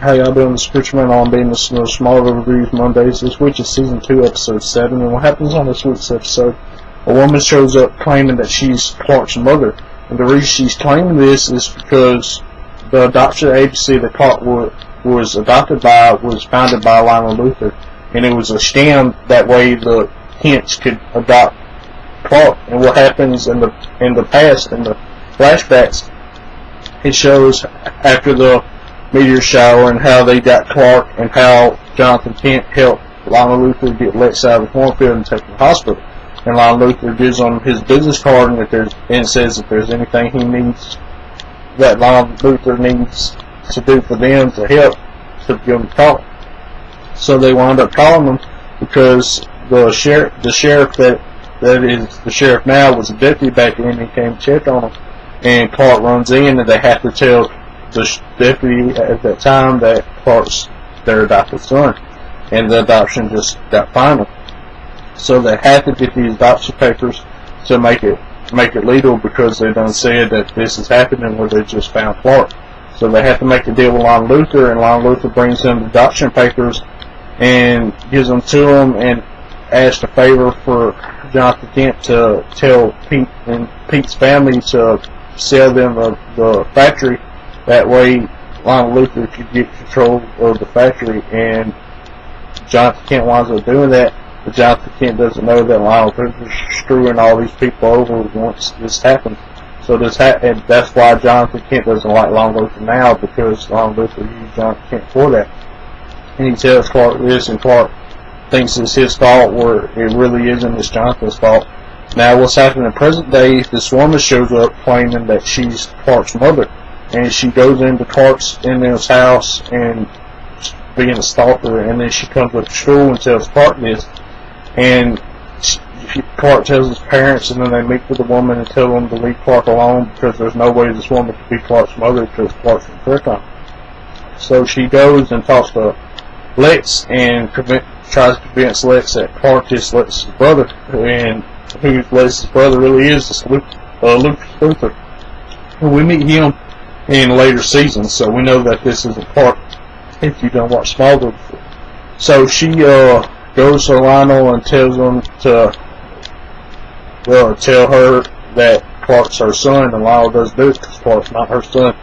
How y'all doing? This is Richmond on being the Smallville Reviews Mondays. This week is Season 2, Episode 7, and what happens on this week's episode, a woman shows up claiming that she's Clark's mother. And the reason she's claiming this is because the adoption agency that Clark was adopted by was founded by Lionel Luthor. And it was a scam, that way the Kents could adopt Clark. And what happens in the past, in the flashbacks, it shows after the meteor shower and how they got Clark and how Jonathan Kent helped Lionel Luthor get Lex out of the cornfield and take him to the hospital. And Lionel Luthor gives him his business card, and it says if there's anything he needs, that Lionel Luthor needs to do for them to help, to give him a call. So they wind up calling him because the sheriff that is the sheriff now was a deputy back then. He came to check on him, and Clark runs in, and they have to tell the deputy at that time that Clark's their adopted son, and the adoption just got final. So they have to get these adoption papers to make it legal, because they done said that this is happening where they just found Clark. So they have to make a deal with Lionel Luthor, and Lionel Luthor brings them the adoption papers and gives them to him, and asks a favor for Jonathan Kent to tell Pete and Pete's family to sell them the factory. That way Lionel Luthor could get control of the factory, and Jonathan Kent winds up doing that, but Jonathan Kent doesn't know that Lionel Luthor is screwing all these people over once this happens. So and that's why Jonathan Kent doesn't like Lionel Luthor now, because Lionel Luthor used Jonathan Kent for that. And he tells Clark this, and Clark thinks it's his fault, where it really isn't. It's Jonathan's fault. Now what's happening in present day, this woman shows up claiming that she's Clark's mother. And she goes into Clark's house and being a stalker, and then she comes up to school and tells Clark this, and Clark tells his parents, and then they meet with the woman and tell them to leave Clark alone, because there's no way this woman could be Clark's mother, because Clark's from Krypton. So she goes and talks to Lex and tries to convince Lex that Clark is Lex's brother, and who Lex's brother really is Luke Luthor. And we meet him in later seasons, so we know that this is a part if you don't watch Smallville before. So she goes to Lionel and tells him to tell her that Clark's her son, and Lionel does do it because Clark's not her son.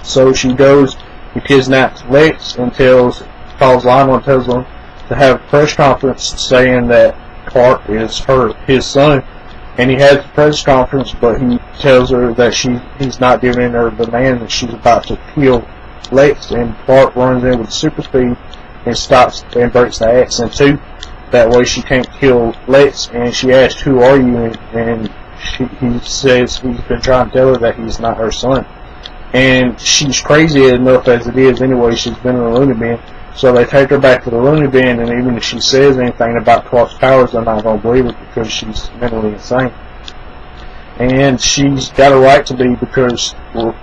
So she goes and kidnaps Lex and calls Lionel and tells him to have a press conference saying that Clark is his son. And he has a press conference, but he tells her that he's not giving her the man, that she's about to kill Lex, and Clark runs in with super speed and stops and breaks the axe in two. That way she can't kill Lex, and she asks, "Who are you?" And he says he's been trying to tell her that he's not her son. And she's crazy enough as it is anyway. She's been in a loony bin. So they take her back to the loony bin, and even if she says anything about Clark's powers, they're not going to believe it, because she's mentally insane. And she's got a right to be, because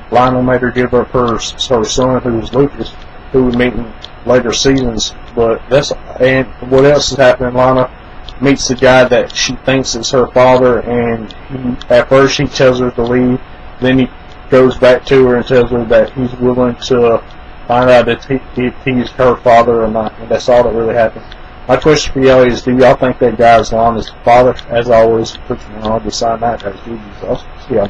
Lionel made her give up her son, who was Lucas, who we meet in later seasons. And what else is happening? Lionel meets the guy that she thinks is her father, and at first he tells her to leave, then he goes back to her and tells her that he's willing to find out if he's her father or not, and that's all that really happened. My question for y'all is, do y'all think that guy is Lana's father? As always, put your on the side that, guys. See y'all.